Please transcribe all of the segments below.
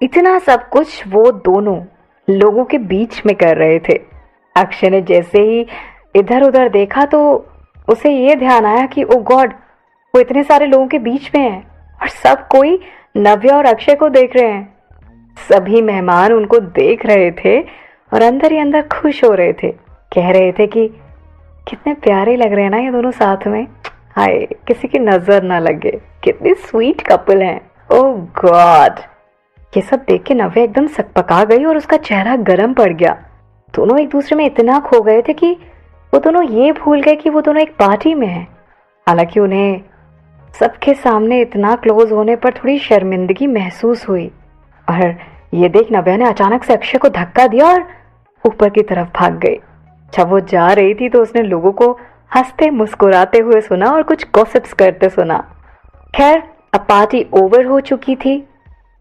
इतना सब कुछ वो दोनों लोगों के बीच में कर रहे थे। अक्षय ने जैसे ही इधर उधर देखा तो उसे ये ध्यान आया कि ओ गॉड, वो इतने सारे लोगों के बीच में है और सब कोई नव्या और अक्षय को देख रहे हैं। सभी मेहमान उनको देख रहे थे और अंदर ही अंदर खुश हो रहे थे, कह रहे थे कि कितने प्यारे लग रहे हैं ना ये दोनों साथ में। हाय, किसी की नजर ना लगे, कितनी स्वीट कपल हैं। ओह गॉड। ये सब देख के नव्या एकदम सकपका गई और उसका चेहरा गर्म पड़ गया। दोनों एक दूसरे में इतना खो गए थे कि वो दोनों ये भूल गए कि वो दोनों एक पार्टी में हैं। हालांकि उन्हें सबके सामने इतना क्लोज होने पर थोड़ी शर्मिंदगी महसूस हुई और ये देख नव्या ने अचानक से अक्षय को धक्का दिया और ऊपर की तरफ भाग गई। जब वो जा रही थी तो उसने लोगों को हंसते मुस्कुराते हुए सुना और कुछ गॉसिप्स करते सुना। खैर, अब पार्टी ओवर हो चुकी थी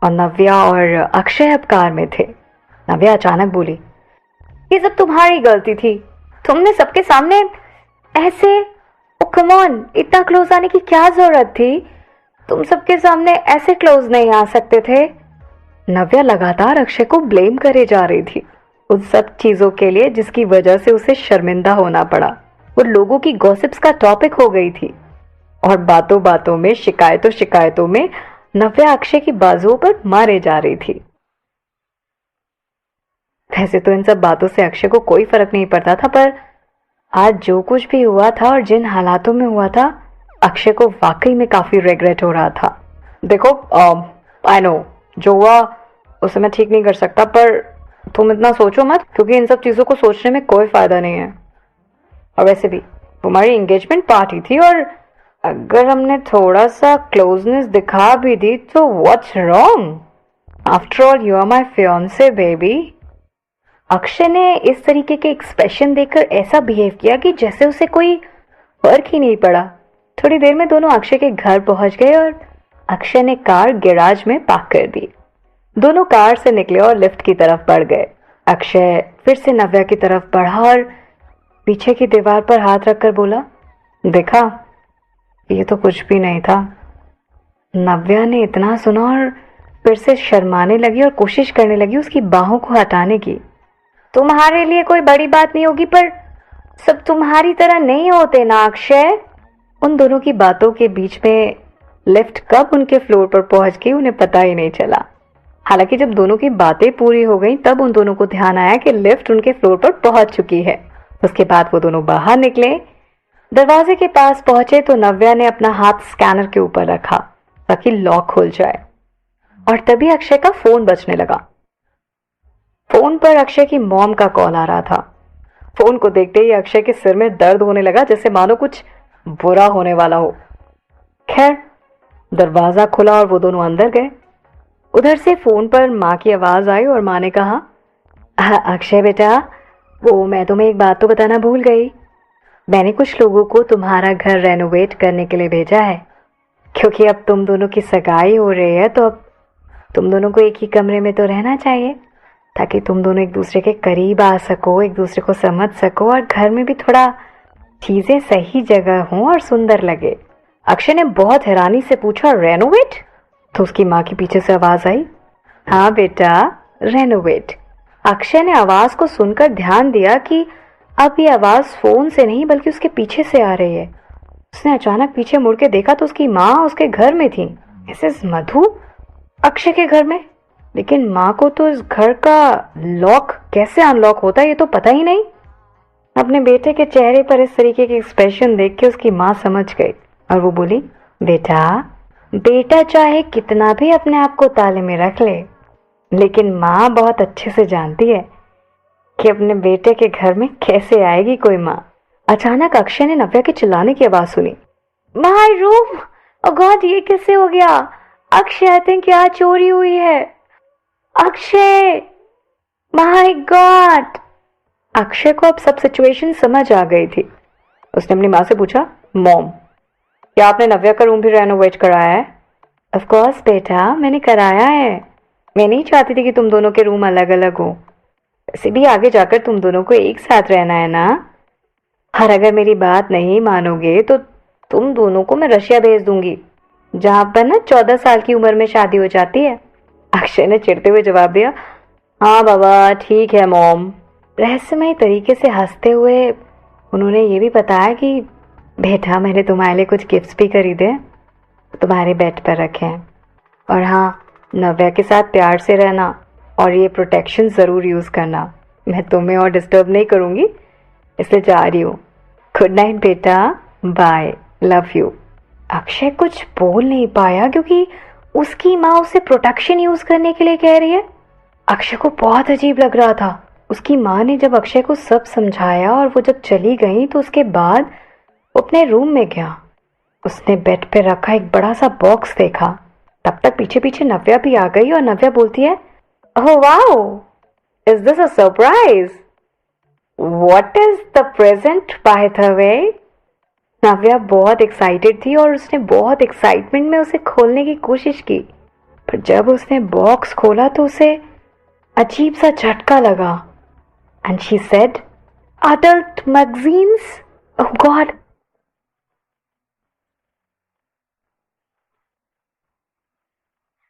और नव्या और अक्षय अब कार में थे। नव्या अचानक बोली, ये सब तुम्हारी गलती थी, तुमने सबके सामने ऐसे, ओ कम ऑन, इतना क्लोज आने की क्या जरूरत थी? तुम सबके सामने ऐसे क्लोज नहीं आ सकते थे। नव्या लगातार अक्षय को ब्लेम करे जा रही थी उन सब चीजों के लिए जिसकी वजह से उसे शर्मिंदा होना पड़ा। वो लोगों की गॉसिप्स का टॉपिक हो गई थी और बातों बातों में, शिकायतों शिकायतों में नव्या अक्षय की बाजुओं पर मारे जा रही थी। वैसे तो इन सब बातों से अक्षय को कोई फर्क नहीं पड़ता था, पर आज जो कुछ भी हुआ था और जिन हालातों में हुआ था, अक्षय को वाकई में काफी रिग्रेट हो रहा था। देखो, आई नो जो हुआ उसे मैं ठीक नहीं कर सकता, पर तुम इतना सोचो मत, क्योंकि इन सब चीजों को सोचने में कोई फायदा नहीं है। और वैसे भी तुम्हारी एंगेजमेंट पार्टी थी और अगर हमने थोड़ा सा क्लोजनेस दिखा भी दी तो what's wrong? After all you are my fiance baby. Akshay ने इस तरीके के एक्सप्रेशन देखकर ऐसा बिहेव किया कि जैसे उसे कोई फर्क ही नहीं पड़ा। थोड़ी देर में दोनों अक्षय के घर पहुंच गए और अक्षय ने कार गैराज में पार्क कर दी। दोनों कार से निकले और लिफ्ट की तरफ बढ़ गए। अक्षय फिर से नव्या की तरफ बढ़ा और पीछे की दीवार पर हाथ रखकर बोला, देखा, ये तो कुछ भी नहीं था। नव्या ने इतना सुना और फिर से शर्माने लगी और कोशिश करने लगी उसकी बाहों को हटाने की। तुम्हारे लिए कोई बड़ी बात नहीं होगी, पर सब तुम्हारी तरह नहीं होते ना अक्षय। उन दोनों की बातों के बीच में लिफ्ट कब उनके फ्लोर पर पहुंच गई उन्हें पता ही नहीं चला। हालांकि जब दोनों की बातें पूरी हो गई तब उन दोनों को ध्यान आया कि लिफ्ट उनके फ्लोर पर पहुंच चुकी है। उसके बाद वो दोनों बाहर निकले। दरवाजे के पास पहुंचे तो नव्या ने अपना हाथ स्कैनर के ऊपर रखा ताकि लॉक खुल जाए और तभी अक्षय का फोन बजने लगा। फोन पर अक्षय की मॉम का कॉल आ रहा था। फोन को देखते ही अक्षय के सिर में दर्द होने लगा, जैसे मानो कुछ बुरा होने वाला हो। खैर, दरवाजा खुला और वो दोनों अंदर गए। उधर से फोन पर माँ की आवाज आई और माँ ने कहा, अक्षय बेटा, वो मैं तुम्हें एक बात तो बताना भूल गई। मैंने कुछ लोगों को तुम्हारा घर रेनोवेट करने के लिए भेजा है, क्योंकि अब तुम दोनों की सगाई हो रही है तो अब तुम दोनों को एक ही कमरे में तो रहना चाहिए, ताकि तुम दोनों एक दूसरे के करीब आ सको, एक दूसरे को समझ सको और घर में भी थोड़ा चीजें सही जगह हों और सुंदर लगे। अक्षय ने बहुत हैरानी से पूछा, रेनोवेट? तो उसकी माँ की पीछे से आवाज आई, हाँ बेटा, रेनोवेट। अक्षय ने आवाज को सुनकर ध्यान दिया कि अब ये आवाज फोन से नहीं बल्कि उसके पीछे से आ रही है। उसने अचानक पीछे मुड़ के देखा तो उसकी माँ उसके घर में थी। मिसेस मधु अक्षय के घर में? लेकिन माँ को तो इस घर का लॉक कैसे अनलॉक होता है ये तो पता ही नहीं। अपने बेटे के चेहरे पर इस तरीके के एक्सप्रेशन देख के उसकी माँ समझ गई और वो बोली, बेटा चाहे कितना भी अपने आप को ताले में रख ले, लेकिन माँ बहुत अच्छे से जानती है कि अपने बेटे के घर में कैसे आएगी कोई माँ। अचानक अक्षय ने नव्या के चिल्लाने की आवाज सुनी, माय रूम, ओ गॉड, ये कैसे हो गया? अक्षय, आई थिंक यहाँ चोरी हुई है। Akshay, my God. अक्षय को अब सब सिचुएशन समझ आ गई थी। उसने अपनी माँ से पूछा, मॉम, क्या आपने नव्या का रूम भी रेनोवेट कराया है? ऑफ कोर्स बेटा, मैंने कराया है। मैं नहीं चाहती थी कि तुम दोनों के रूम अलग अलग हो। वैसे भी आगे जाकर तुम दोनों को एक साथ रहना है ना। और अगर मेरी बात नहीं मानोगे तो तुम दोनों को मैं रशिया भेज दूंगी, जहां पर ना 14 साल की उम्र में शादी हो जाती है। अक्षय ने चिढ़ते हुए जवाब दिया, हाँ बाबा ठीक है मॉम। रहस्यमय तरीके से हंसते हुए उन्होंने ये भी बताया कि बेटा मैंने तुम्हारे लिए कुछ गिफ्ट्स भी खरीदे, तुम्हारे बेड पर रखे हैं। और हाँ, नव्या के साथ प्यार से रहना और ये प्रोटेक्शन ज़रूर यूज़ करना। मैं तुम्हें और डिस्टर्ब नहीं करूँगी, इसलिए जा रही हूँ। गुड नाइट बेटा, बाय, लव यू। अक्षय कुछ बोल नहीं पाया क्योंकि उसकी माँ उसे प्रोटेक्शन यूज़ करने के लिए कह रही है। अक्षय को बहुत अजीब लग रहा था। उसकी माँ ने जब अक्षय को सब समझाया और वो जब चली गई तो उसके बाद वो अपने रूम में गया। उसने बेड पे रखा एक बड़ा सा बॉक्स देखा। तब तक पीछे पीछे नव्या भी आ गई और नव्या बोलती है, oh wow, is this a surprise? What is the present by the way? Navya बहुत एक्साइटेड थी और उसने बहुत एक्साइटमेंट में उसे खोलने की कोशिश की, पर जब उसने बॉक्स खोला तो उसे अजीब सा झटका लगा। And she said, adult magazines? Oh God,